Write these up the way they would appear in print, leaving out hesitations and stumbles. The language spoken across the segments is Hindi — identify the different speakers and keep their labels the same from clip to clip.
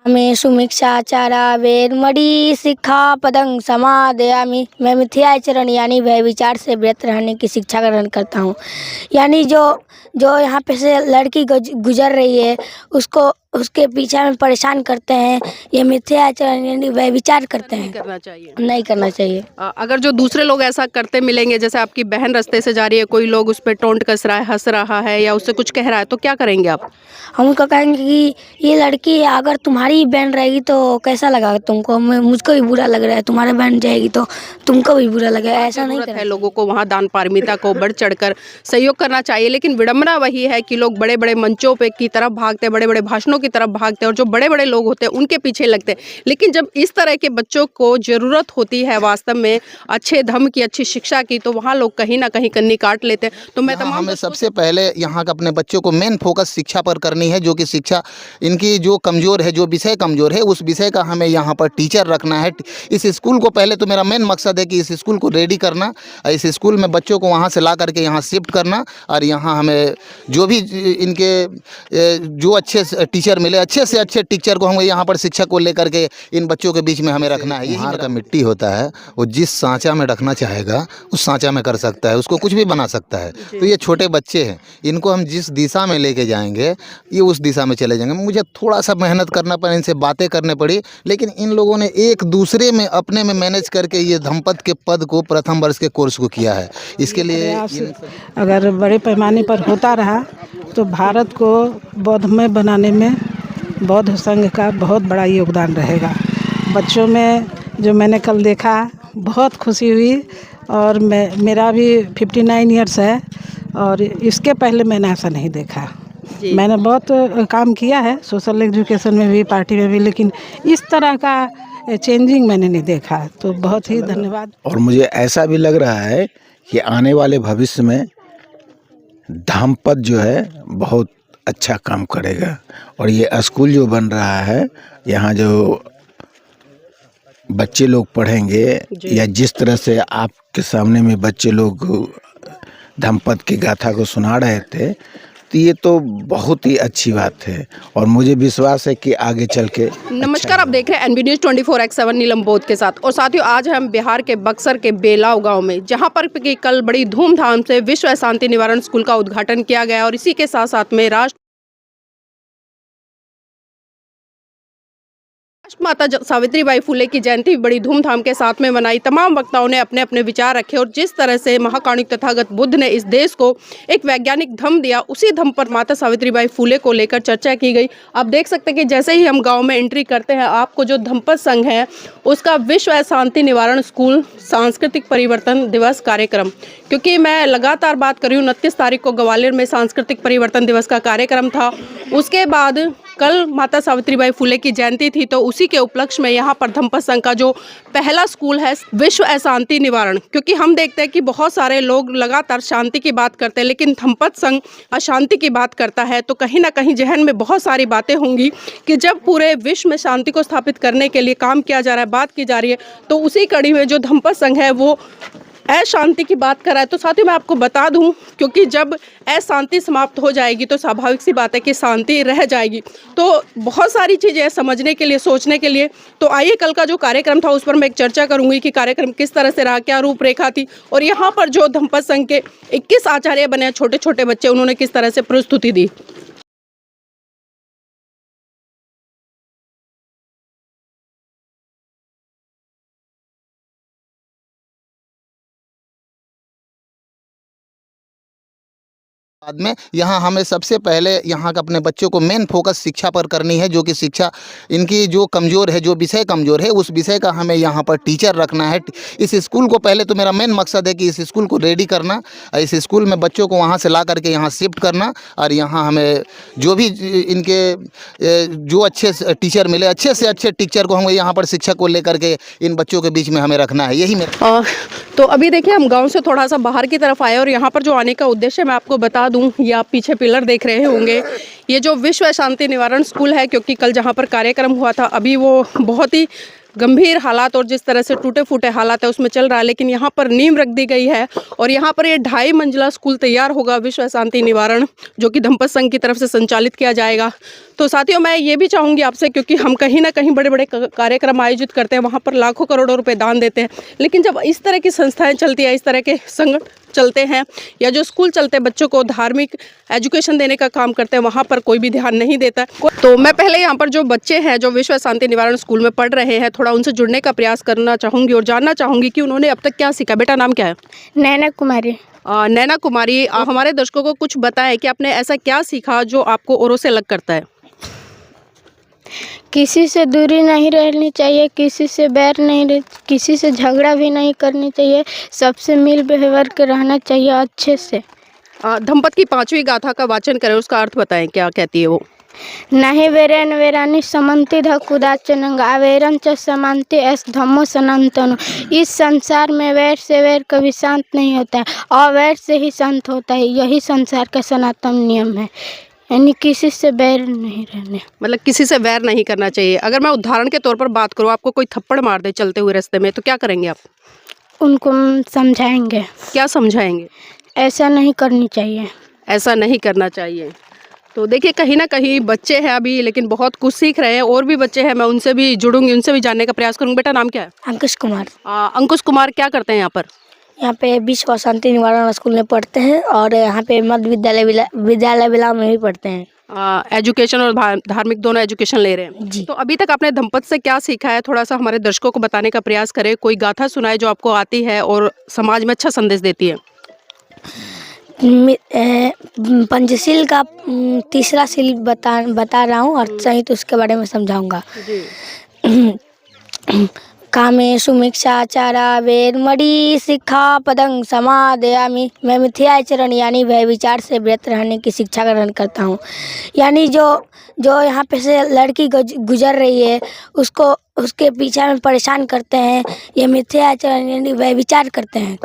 Speaker 1: मैं सुमिक्षाचारा वेरमणि सिक्खापदं समादयामि। मैं मिथ्याचरण यानी भय विचार से व्रत रहने की शिक्षा ग्रहण करता हूँ। यानी जो जो यहाँ पे से लड़की गुजर रही है उसको उसके पीछे में परेशान करते हैं, ये मिथ्याचरण यानी भय विचार करते हैं।
Speaker 2: करना चाहिए,
Speaker 1: नहीं करना चाहिए।
Speaker 2: अगर जो दूसरे लोग ऐसा करते मिलेंगे, जैसे आपकी बहन रास्ते से जा रही है, कोई लोग उस पर टोंट कस रहा है, हंस रहा है या उससे कुछ कह रहा है, तो क्या करेंगे आप?
Speaker 1: हम उनको कहेंगे कि ये लड़की अगर तुम्हारी बहन रहेगी तो कैसा लगा तुमको, मुझको भी बुरा लग रहा है, तुम्हारे बहन जाएगी तो तुमको भी बुरा लगेगा। ऐसा नहीं करना
Speaker 2: है लोगों को वहाँ दान पारमिता को बढ़ चढ़कर सहयोग करना चाहिए, लेकिन विडंबना वही है कि लोग बड़े बड़े मंचों पे की तरफ भागते, बड़े बड़े भाषणों की तरफ भागते और जो बड़े बड़े लोग होते हैं उनके पीछे लगते हैं। लेकिन जब इस तरह के बच्चों को जरूरत होती है वास्तव में अच्छे धर्म की, अच्छी शिक्षा की, तो वहाँ लोग कहीं ना कहीं कन्नी काट लेते हैं। तो मैं तमाम
Speaker 3: हमें सबसे पहले यहाँ का अपने बच्चों को मेन फोकस शिक्षा पर करनी है, जो कि शिक्षा इनकी जो कमज़ोर है, जो विषय कमज़ोर है, उस विषय का हमें यहाँ पर टीचर रखना है। इस स्कूल को पहले तो मेरा मेन मकसद है कि इस स्कूल को रेडी करना, इस स्कूल में बच्चों को वहाँ से ला करके यहाँ शिफ्ट करना, और यहाँ हमें जो भी इनके जो अच्छे टीचर मिले, अच्छे से अच्छे टीचर को हम यहाँ पर शिक्षक को लेकर के इन बच्चों के बीच में हमें रखना है। यही का मिट्टी होता है, वो जिस सांचा में रखना चाहेगा उस सांचा में कर सकता है, उसको कुछ भी बना सकता है। तो ये छोटे बच्चे हैं, इनको हम जिस दिशा में लेके जाएंगे ये उस दिशा में चले जाएंगे। मुझे थोड़ा सा मेहनत करना पड़ा, इनसे बातें करने पड़ी, लेकिन इन लोगों ने एक दूसरे में अपने में मैनेज करके ये धमपद के पद को प्रथम वर्ष के कोर्स को किया है। इसके लिए
Speaker 4: अगर बड़े पैमाने पर होता रहा तो भारत को बौद्धमय बनाने में बौद्ध संघ का बहुत बड़ा योगदान रहेगा। बच्चों में जो मैंने कल देखा बहुत खुशी हुई, और मेरा भी 59 ईयर्स है और इसके पहले मैंने ऐसा नहीं देखा। मैंने बहुत काम किया है सोशल एजुकेशन में भी, पार्टी में भी, लेकिन इस तरह का चेंजिंग मैंने नहीं देखा। तो बहुत ही धन्यवाद।
Speaker 5: और मुझे ऐसा भी लग रहा है कि आने वाले भविष्य में धम्मपद जो है बहुत अच्छा काम करेगा, और ये स्कूल जो बन रहा है, यहाँ जो बच्चे लोग पढ़ेंगे, या जिस तरह से आपके सामने में बच्चे लोग धम्मपद की गाथा को सुना रहे थे, तो ये तो बहुत ही अच्छी बात है, और मुझे विश्वास है कि आगे चल के
Speaker 2: नमस्कार, आप देख रहे हैं NB न्यूज़ 24x7 नीलम बोध के साथ। और साथियों, आज हम बिहार के बक्सर के बेलाव गांव में, जहां पर कि कल बड़ी धूमधाम से विश्व शांति निवारण स्कूल का उद्घाटन किया गया, और इसी के साथ साथ में माता सावित्रीबाई फुले की जयंती बड़ी धूमधाम के साथ में मनाई। तमाम वक्ताओं ने अपने अपने विचार रखे, और जिस तरह से महाकारुणिक तथागत बुद्ध ने इस देश को एक वैज्ञानिक धम्म दिया, उसी धम्म पर माता सावित्रीबाई फुले को लेकर चर्चा की गई। आप देख सकते हैं कि जैसे ही हम गांव में एंट्री करते हैं, आपको जो धम्मपद संघ है उसका विश्व शांति निवारण स्कूल सांस्कृतिक परिवर्तन दिवस कार्यक्रम, क्योंकि मैं लगातार बात कर रही हूँ, 29 तारीख को ग्वालियर में सांस्कृतिक परिवर्तन दिवस का कार्यक्रम था। उसके बाद कल माता सावित्रीबाई फुले की जयंती थी, तो उसी के उपलक्ष्य में यहाँ पर धम्मपद संघ का जो पहला स्कूल है विश्व अशांति निवारण, क्योंकि हम देखते हैं कि बहुत सारे लोग लगातार शांति की बात करते हैं, लेकिन धम्मपद संघ अशांति की बात करता है। तो कहीं ना कहीं जहन में बहुत सारी बातें होंगी कि जब पूरे विश्व में शांति को स्थापित करने के लिए काम किया जा रहा है, बात की जा रही है, तो उसी कड़ी में जो धम्मपद संघ है वो अशांति की बात कर रहा है। तो साथ ही मैं आपको बता दूं, क्योंकि जब अशांति समाप्त हो जाएगी तो स्वाभाविक सी बात है कि शांति रह जाएगी। तो बहुत सारी चीज़ें समझने के लिए, सोचने के लिए। तो आइए, कल का जो कार्यक्रम था उस पर मैं एक चर्चा करूंगी कि कार्यक्रम किस तरह से रहा, क्या रूपरेखा थी, और यहाँ पर जो धम्मपद संघ के 21 आचार्य बने, छोटे छोटे बच्चे, उन्होंने किस तरह से प्रस्तुति दी।
Speaker 3: बाद में यहाँ हमें सबसे पहले यहाँ का अपने बच्चों को मेन फोकस शिक्षा पर करनी है, जो कि शिक्षा इनकी जो कमज़ोर है, जो विषय कमज़ोर है, उस विषय का हमें यहाँ पर टीचर रखना है। इस स्कूल को पहले तो मेरा मेन मकसद है कि इस स्कूल को रेडी करना, इस स्कूल में बच्चों को वहाँ से ला करके यहाँ शिफ्ट करना, और यहाँ हमें जो भी इनके जो अच्छे टीचर मिले, अच्छे से अच्छे टीचर को हम यहाँ पर शिक्षक को लेकर के इन बच्चों के बीच में हमें रखना है। यही मेरा
Speaker 2: तो अभी देखिए, हम गांव से थोड़ा सा बाहर की तरफ आए, और यहाँ पर जो आने का उद्देश्य मैं आपको बता दूं, ये आप पीछे पिलर देख रहे होंगे, ये जो विश्व शांति निवारण स्कूल है, क्योंकि कल जहाँ पर कार्यक्रम हुआ था, अभी वो बहुत ही गंभीर हालात और जिस तरह से टूटे फूटे हालात है उसमें चल रहा है, लेकिन यहाँ पर नींव रख दी गई है और यहाँ पर ये 2.5 मंजिला स्कूल तैयार होगा विश्व शांति निवारण, जो कि धम्पत संघ की तरफ से संचालित किया जाएगा। तो साथियों, मैं ये भी चाहूँगी आपसे, क्योंकि हम कहीं ना कहीं बड़े बड़े कार्यक्रम आयोजित करते हैं, वहाँ पर लाखों करोड़ों रुपए दान देते हैं, लेकिन जब इस तरह की संस्थाएं चलती है, इस तरह के संगठन चलते हैं या जो स्कूल चलते हैं, बच्चों को धार्मिक एजुकेशन देने का काम करते हैं, वहाँ पर कोई भी ध्यान नहीं देता। तो मैं पहले यहाँ पर जो बच्चे हैं जो विश्व शांति निवारण स्कूल में पढ़ रहे हैं, थोड़ा उनसे जुड़ने का प्रयास करना चाहूँगी और जानना चाहूँगी कि उन्होंने अब तक क्या सीखा। बेटा, नाम क्या है?
Speaker 1: नैना कुमारी।
Speaker 2: नैना कुमारी, हमारे दर्शकों को कुछ बताएं कि आपने ऐसा क्या सीखा जो आपको औरों से अलग करता है।
Speaker 1: किसी से दूरी नहीं रहनी चाहिए, किसी से बैर नहीं, किसी से झगड़ा भी नहीं करनी चाहिए, सबसे मिल व्यवहार के रहना चाहिए अच्छे से।
Speaker 2: धम्पत की 5वीं गाथा का वाचन करें, उसका अर्थ बताएं, क्या कहती है वो?
Speaker 1: नहीं वेरेन वेरानी समन्ति धकुदाचनंग अवेरन च समांति एस धम्मो सनातन। इस संसार में वैर से वैर कभी शांत नहीं होता है, अवैर से ही शांत होता है। यही संसार का सनातन नियम है, यानी किसी से बैर नहीं रहने,
Speaker 2: मतलब किसी से वैर नहीं करना चाहिए। अगर मैं उदाहरण के तौर पर बात करूँ, आपको कोई थप्पड़ मार दे चलते हुए रास्ते में, तो क्या करेंगे आप?
Speaker 1: उनको समझाएंगे।
Speaker 2: क्या समझाएंगे?
Speaker 1: ऐसा नहीं करनी चाहिए,
Speaker 2: ऐसा नहीं करना चाहिए। तो देखिए, कहीं ना कहीं बच्चे हैं अभी, लेकिन बहुत कुछ सीख रहे हैं। और भी बच्चे हैं, मैं उनसे भी जुड़ूंगी, उनसे भी जानने का प्रयास करूँगी। बेटा, नाम क्या है?
Speaker 1: अंकुश कुमार।
Speaker 2: अंकुश कुमार, क्या करते हैं यहाँ पर?
Speaker 1: यहाँ पे विश्व शांति निवारण स्कूल में पढ़ते हैं और यहाँ पे मध्य विद्यालय विला में भी पढ़ते हैं।
Speaker 2: एजुकेशन और धार्मिक दोनों एजुकेशन ले रहे हैं
Speaker 1: जी।
Speaker 2: तो अभी तक आपने धम्पत से क्या सीखा है, थोड़ा सा हमारे दर्शकों को बताने का प्रयास करें। कोई गाथा सुनाए जो आपको आती है और समाज में अच्छा संदेश देती है।
Speaker 1: पंचशील का 3रा शील बता रहा हूँ और सहित उसके बारे में समझाऊंगा। कामेषु मिक्षाचारा वेरमणि सिक्खापदं समादयामि। मैं मिथ्याचरण यानी भय विचार से व्यर्थ रहने की शिक्षा ग्रहण करता हूँ। यानी जो यहाँ पे से लड़की गुजर रही है, उसको उसके पीछे में परेशान करते हैं, ये मिथ्याचरण यानी भय विचार करते हैं।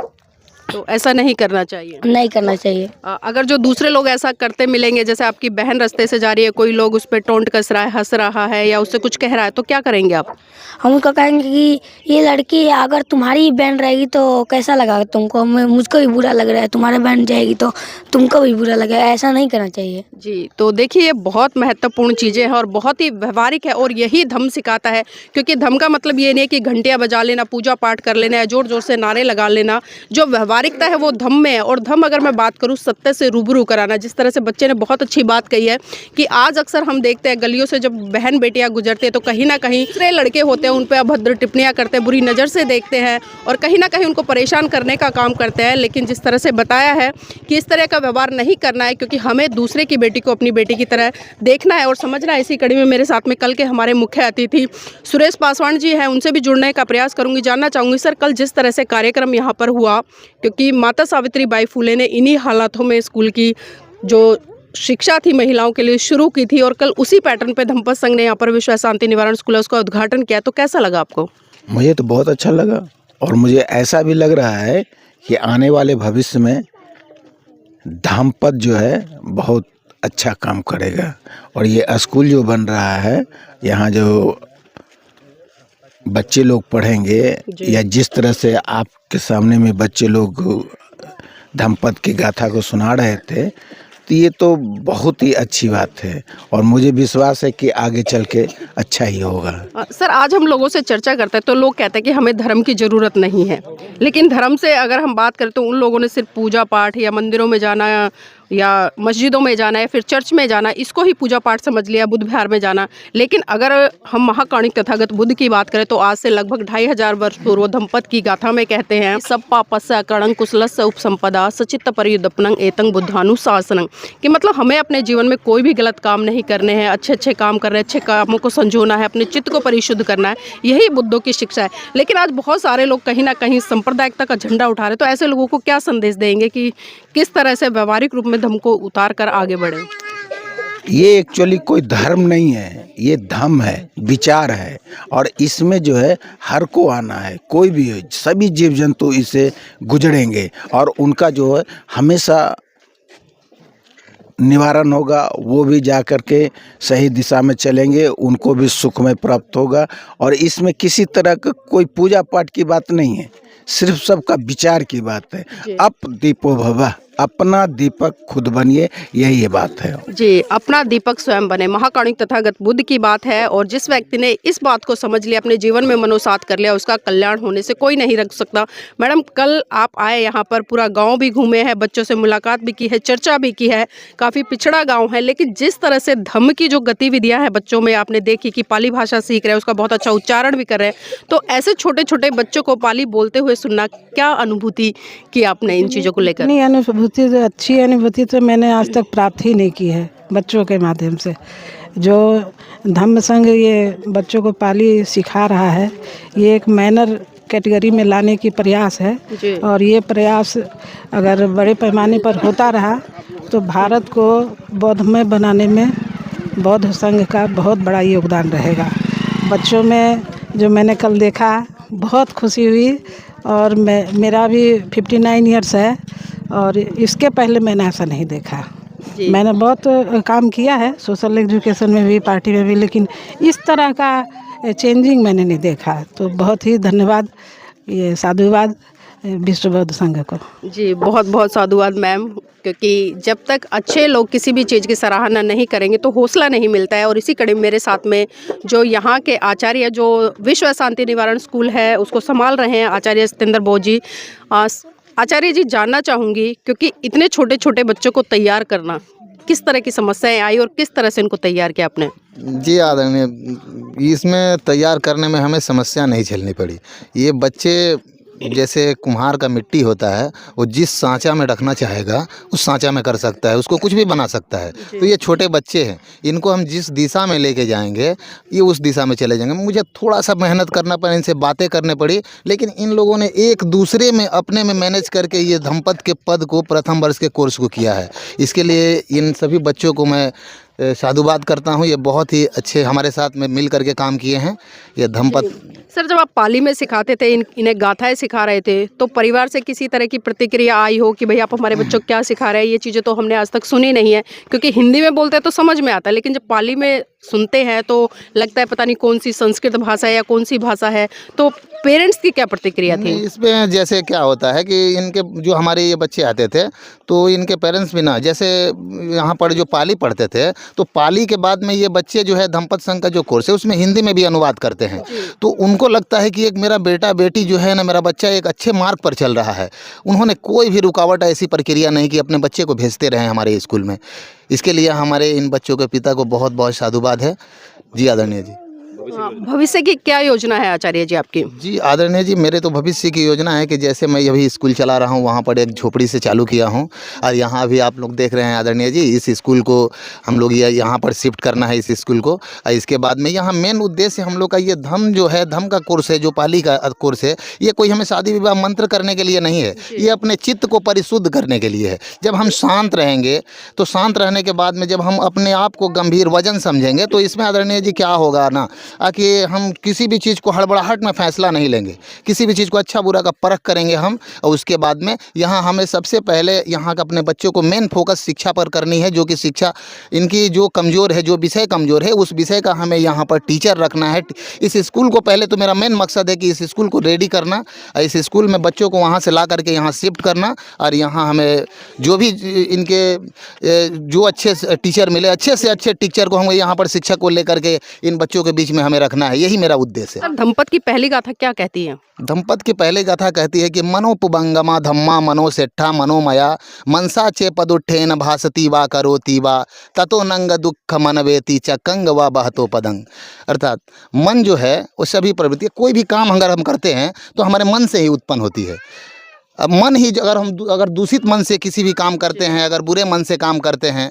Speaker 2: तो ऐसा नहीं करना चाहिए,
Speaker 1: नहीं करना चाहिए।
Speaker 2: अगर जो दूसरे लोग ऐसा करते मिलेंगे, जैसे आपकी बहन रास्ते से जा रही है, कोई लोग उस पर टोंट कस रहा है, हंस रहा है या उससे कुछ कह रहा है, तो क्या करेंगे आप?
Speaker 1: हम उनको कहेंगे कि ये लड़की अगर तुम्हारी बहन रहेगी तो कैसा लगा तुमको, मुझको भी बुरा लग रहा है, तुम्हारी बहन जाएगी तो तुमको भी बुरा लगेगा। ऐसा नहीं करना चाहिए
Speaker 2: जी। तो देखिए, ये बहुत महत्वपूर्ण चीज़ें हैं और बहुत ही व्यवहारिक है और यही धम्म सिखाता है। क्योंकि धम्म का मतलब ये नहीं है कि घंटियाँ बजा लेना, पूजा पाठ कर लेना या जोर जोर से नारे लगा लेना। जो व्यवहारिकता है वो धम्म में है। और धम्म अगर मैं बात करूँ, सत्य से रूबरू कराना। जिस तरह से बच्चे ने बहुत अच्छी बात कही है कि आज अक्सर हम देखते हैं गलियों से जब बहन बेटियाँ गुजरते हैं तो कहीं ना कहीं दूसरे लड़के होते हैं उन पर अभद्र टिप्पणियाँ करते हैं, बुरी नज़र से देखते हैं और कहीं ना कहीं उनको परेशान करने का काम करते हैं। लेकिन जिस तरह से बताया है कि इस तरह का व्यवहार नहीं करना है, क्योंकि हमें दूसरे की बेटी को अपनी बेटी की तरह देखना है और समझना है। इसी कड़ी में मेरे साथ में कल के हमारे मुख्य अतिथि सुरेश पासवान जी हैं, उनसे भी जुड़ने का प्रयास करूंगी, जानना चाहूँगी सर, कल जिस तरह से कार्यक्रम यहाँ पर हुआ, क्योंकि माता सावित्री बाई फुले ने इन्हीं हालातों में स्कूल की जो शिक्षा थी महिलाओं के लिए शुरू की थी और कल उसी पैटर्न पे धम्पत संघ ने यहाँ पर विश्व शांति निवारण स्कूल उसका उद्घाटन किया, तो कैसा लगा आपको?
Speaker 5: मुझे तो बहुत अच्छा लगा और मुझे ऐसा भी लग रहा है कि आने वाले भविष्य में धम्पत जो है बहुत अच्छा काम करेगा। और ये स्कूल जो बन रहा है, यहाँ जो बच्चे लोग पढ़ेंगे या जिस तरह से आपके सामने में बच्चे लोग धम्पत की गाथा को सुना रहे थे, तो ये तो बहुत ही अच्छी बात है और मुझे विश्वास है कि आगे चल के अच्छा ही होगा।
Speaker 2: सर, आज हम लोगों से चर्चा करते हैं तो लोग कहते हैं कि हमें धर्म की ज़रूरत नहीं है, लेकिन धर्म से अगर हम बात करें तो उन लोगों ने सिर्फ पूजा पाठ या मंदिरों में जाना या मस्जिदों में जाना या फिर चर्च में जाना, इसको ही पूजा पाठ समझ लिया, बुद्ध विहार में जाना। लेकिन अगर हम महाकाणिक तथागत बुद्ध की बात करें तो आज से लगभग 2500 वर्ष पूर्व धम्पत की गाथा में कहते हैं, सब पापस्य करणं कुशलस्य उपसंपदा सचित्त परियुदपनं एतं बुद्धानुशासनं, कि मतलब हमें अपने जीवन में कोई भी गलत काम नहीं करने हैं, अच्छे काम करने, अच्छे कामों को संजोना है, अपने चित्त को परिशुद्ध करना है, यही बुद्धों की शिक्षा है। लेकिन आज बहुत सारे लोग कहीं ना कहीं सांप्रदायिकता का झंडा उठा रहे, तो ऐसे लोगों को क्या संदेश देंगे कि किस तरह से व्यवहारिक रूप में धम्म को उतार कर आगे बढ़े?
Speaker 5: ये एक्चुअली कोई धर्म नहीं है, ये धम्म है, विचार है और इसमें जो है हर को आना है, कोई भी हो, सभी जीव जंतु इसे गुजरेंगे और उनका जो है हमेशा निवारण होगा, वो भी जा कर के सही दिशा में चलेंगे, उनको भी सुखमय प्राप्त होगा। और इसमें किसी तरह का कोई पूजा पाठ की बात नहीं है, सिर्फ सबका विचार की बात है। अप दीपो भव, अपना दीपक खुद बनिए, यही ये बात है।
Speaker 2: जी, अपना दीपक स्वयं बने, महाकाणिक तथागत बुद्ध की बात है। और जिस व्यक्ति ने इस बात को समझ लिया, अपने जीवन में मनोसात कर लिया, उसका कल्याण होने से कोई नहीं रोक सकता। मैडम, कल आप आए यहाँ पर, पूरा गांव भी घूमे हैं, बच्चों से मुलाकात भी की है, चर्चा भी की है, काफ़ी पिछड़ा गांव है, लेकिन जिस तरह से धम्म की जो गतिविधियाँ हैं बच्चों में आपने देखी कि पाली भाषा सीख रहे हैं, उसका बहुत अच्छा उच्चारण भी कर रहे हैं, तो ऐसे छोटे छोटे बच्चों को पाली बोलते हुए सुनना, क्या अनुभूति की आपने इन चीज़ों को लेकर?
Speaker 4: इतनी अनुभूति, अच्छी अनुभूति तो मैंने आज तक प्राप्त ही नहीं की है बच्चों के माध्यम से। जो धम्म संघ ये बच्चों को पाली सिखा रहा है, ये एक मैनर कैटेगरी में लाने की प्रयास है। और ये प्रयास अगर बड़े पैमाने पर होता रहा तो भारत को बौद्धमय बनाने में बौद्ध संघ का बहुत बड़ा योगदान रहेगा। बच्चों में जो मैंने कल देखा, बहुत खुशी हुई। और मेरा भी 59 ईयर्स है और इसके पहले मैंने ऐसा नहीं देखा। मैंने बहुत काम किया है सोशल एजुकेशन में भी, पार्टी में भी, लेकिन इस तरह का चेंजिंग मैंने नहीं देखा। तो बहुत ही धन्यवाद, ये साधुवाद विश्व बौद्ध संघ को।
Speaker 2: जी, बहुत बहुत साधुवाद मैम, क्योंकि जब तक अच्छे लोग किसी भी चीज़ की सराहना नहीं करेंगे तो हौसला नहीं मिलता है। और इसी कड़ी मेरे साथ में जो यहाँ के आचार्य, जो विश्व शांति निवारण स्कूल है उसको संभाल रहे हैं, आचार्य सत्येंद्र बोस जी। आचार्य जी, जानना चाहूँगी, क्योंकि इतने छोटे छोटे बच्चों को तैयार करना, किस तरह की समस्याएं आई और किस तरह से इनको तैयार किया आपने?
Speaker 3: जी आदरणीय, इसमें तैयार करने में हमें समस्या नहीं झेलनी पड़ी। ये बच्चे जैसे कुम्हार का मिट्टी होता है, वो जिस सांचा में रखना चाहेगा उस सांचा में कर सकता है, उसको कुछ भी बना सकता है। तो ये छोटे बच्चे हैं, इनको हम जिस दिशा में लेके जाएंगे ये उस दिशा में चले जाएंगे। मुझे थोड़ा सा मेहनत करना पड़ा, इनसे बातें करने पड़ी, लेकिन इन लोगों ने एक दूसरे में अपने में मैनेज करके ये धम्मपद के पद को प्रथम वर्ष के कोर्स को किया है। इसके लिए इन सभी बच्चों को मैं साधुवाद करता हूँ। ये बहुत ही अच्छे हमारे साथ में मिल करके काम किए हैं। ये धम्मपद।
Speaker 2: सर, जब आप पाली में सिखाते थे, इन्हें गाथाएं सिखा रहे थे, तो परिवार से किसी तरह की प्रतिक्रिया आई हो कि भाई आप हमारे बच्चों को क्या सिखा रहे हैं? ये चीज़ें तो हमने आज तक सुनी नहीं है, क्योंकि हिंदी में बोलते हैं तो समझ में आता है, लेकिन जब पाली में सुनते हैं तो लगता है पता नहीं कौन सी संस्कृत भाषा है या कौन सी भाषा है। तो पेरेंट्स की क्या प्रतिक्रिया थी?
Speaker 3: इसमें जैसे क्या होता है कि इनके जो हमारे ये बच्चे आते थे तो इनके पेरेंट्स भी ना, जैसे यहाँ पर जो पाली पढ़ते थे तो पाली के बाद में ये बच्चे जो है धम्मपद संघ का जो कोर्स है उसमें हिंदी में भी अनुवाद करते हैं। तो उनको लगता है कि एक मेरा बेटा बेटी जो है ना, मेरा बच्चा एक अच्छे मार्ग पर चल रहा है। उन्होंने कोई भी रुकावट ऐसी प्रक्रिया नहीं कि अपने बच्चे को भेजते रहे हमारे स्कूल में। इसके लिए हमारे इन बच्चों के पिता को बहुत बहुत साधुवाद है। जी आदरणीय जी।
Speaker 2: भविष्य की क्या योजना है आचार्य जी आपकी?
Speaker 3: जी आदरणीय जी, मेरे तो भविष्य की योजना है कि जैसे मैं अभी स्कूल चला रहा हूँ, वहाँ पर एक झोपड़ी से चालू किया हूँ और यहाँ भी आप लोग देख रहे हैं आदरणीय जी, इस स्कूल को हम लोग यहाँ पर शिफ्ट करना है, इस स्कूल को। और इसके बाद में यहाँ मेन उद्देश्य हम लोग का ये धम्म जो है, धम्म का कोर्स है, जो पाली का कोर्स है, ये कोई हमें शादी विवाह मंत्र करने के लिए नहीं है, ये अपने चित्त को परिशुद्ध करने के लिए है। जब हम शांत रहेंगे तो शांत रहने के बाद में जब हम अपने आप को गंभीर वजन समझेंगे तो इसमें आदरणीय जी क्या होगा ना, कि हम किसी भी चीज़ को हड़बड़ाहट में फैसला नहीं लेंगे, किसी भी चीज़ को अच्छा बुरा का परख करेंगे हम। और उसके बाद में यहाँ हमें सबसे पहले यहाँ का अपने बच्चों को मेन फोकस शिक्षा पर करनी है, जो कि शिक्षा इनकी जो कमज़ोर है, जो विषय कमज़ोर है, उस विषय का हमें यहाँ पर टीचर रखना है। इस स्कूल को पहले तो मेरा मेन मकसद है कि इस स्कूल को रेडी करना, इस स्कूल में बच्चों को वहाँ से ला करके यहाँ शिफ्ट करना। और यहाँ हमें जो भी इनके जो अच्छे टीचर मिले, अच्छे से अच्छे टीचर को हम यहाँ पर शिक्षक को लेकर के इन बच्चों के बीच में हमें रखना है, यही मेरा उद्देश्य है।
Speaker 2: धम्मपद की पहली गाथा क्या कहती है?
Speaker 3: धम्मपद की पहली गाथा कहती है कि मनोपुबंगमा धम्मा मनोसेठा मनोमया मनसा चे पदुठेन भासती वा करोति वा ततो नंग दुख मनवेति चकंग वा बहतो पदंग। अर्थात मन जो है वो सभी प्रवृत्ति, कोई भी काम अगर हम करते हैं तो हमारे मन से ही उत्पन्न होती है। अब मन ही अगर दूषित मन से किसी भी काम करते हैं, अगर बुरे मन से काम करते हैं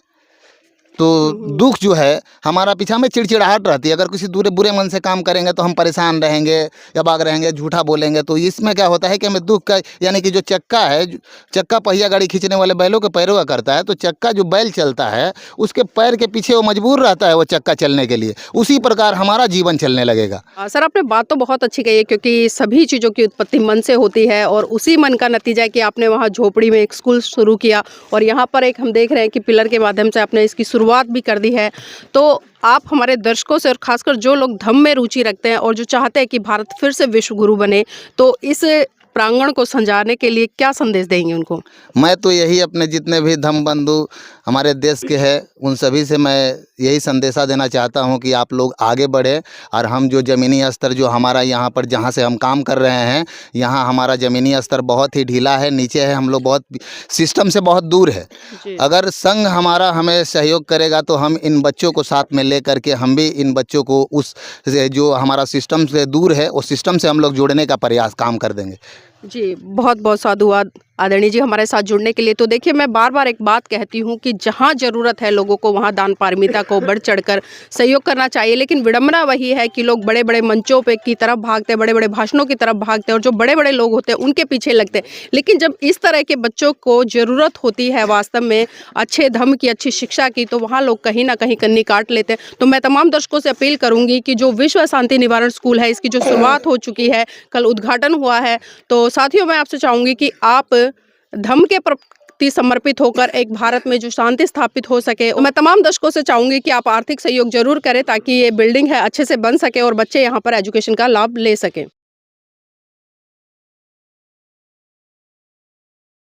Speaker 3: तो दुख जो है हमारा पीछा में चिड़चिड़ाहट रहती है। अगर किसी बुरे मन से काम करेंगे तो हम परेशान रहेंगे या भाग रहेंगे, झूठा बोलेंगे। तो इसमें क्या होता है कि हमें दुख का, यानी कि जो चक्का है, चक्का पहिया गाड़ी खींचने वाले बैलों के पैरों का करता है, तो चक्का जो बैल चलता है उसके पैर के पीछे वो मजबूर रहता है वो चक्का चलने के लिए। उसी प्रकार हमारा जीवन चलने लगेगा।
Speaker 2: सर, आपने बात तो बहुत अच्छी कही है, क्योंकि सभी चीज़ों की उत्पत्ति मन से होती है और उसी मन का नतीजा है कि आपने वहाँ झोपड़ी में एक स्कूल शुरू किया और यहाँ पर एक हम देख रहे हैं कि पिलर के माध्यम से आपने इसकी शुरुआत भी कर दी है। तो आप हमारे दर्शकों से और खासकर जो लोग धम्म में रुचि रखते हैं और जो चाहते हैं कि भारत फिर से विश्व गुरु बने, तो इस प्रांगण को संजाने के लिए क्या संदेश देंगे उनको?
Speaker 3: मैं तो यही अपने जितने भी धम्म बंधु हमारे देश के हैं उन सभी से मैं यही संदेशा देना चाहता हूं कि आप लोग आगे बढ़े और हम जो ज़मीनी स्तर जो हमारा यहाँ पर जहाँ से हम काम कर रहे हैं, यहाँ हमारा ज़मीनी स्तर बहुत ही ढीला है, नीचे है, हम लोग बहुत सिस्टम से बहुत दूर है। अगर संघ हमारा हमें सहयोग करेगा तो हम इन बच्चों को साथ में ले करके हम भी इन बच्चों को उस जो हमारा सिस्टम से दूर है उस सिस्टम से हम लोग जोड़ने का प्रयास काम कर देंगे।
Speaker 2: जी, बहुत बहुत साधुवाद आदरणीय जी हमारे साथ जुड़ने के लिए। तो देखिए, मैं बार बार एक बात कहती हूँ कि जहाँ ज़रूरत है लोगों को वहाँ दान पारमिता को बढ़ चढ़कर सहयोग करना चाहिए, लेकिन विडंबना वही है कि लोग बड़े बड़े मंचों पे की तरफ भागते हैं, बड़े बड़े भाषणों की तरफ भागते हैं और जो बड़े बड़े लोग होते हैं उनके पीछे लगते हैं। लेकिन जब इस तरह के बच्चों को ज़रूरत होती है वास्तव में अच्छे धर्म की, अच्छी शिक्षा की, तो वहाँ लोग कहीं ना कहीं कन्नी काट लेते हैं। तो मैं तमाम दर्शकों से अपील करूँगी कि जो विश्व शांति निवारण स्कूल है इसकी जो शुरुआत हो चुकी है, कल उद्घाटन हुआ है, तो साथियों मैं आपसे चाहूँगी कि आप धम्म के प्रति समर्पित होकर एक भारत में जो शांति स्थापित हो सके। मैं तमाम दर्शकों से चाहूँगी कि आप आर्थिक सहयोग जरूर करें ताकि ये बिल्डिंग है अच्छे से बन सके और बच्चे यहाँ पर एजुकेशन का लाभ ले सकें।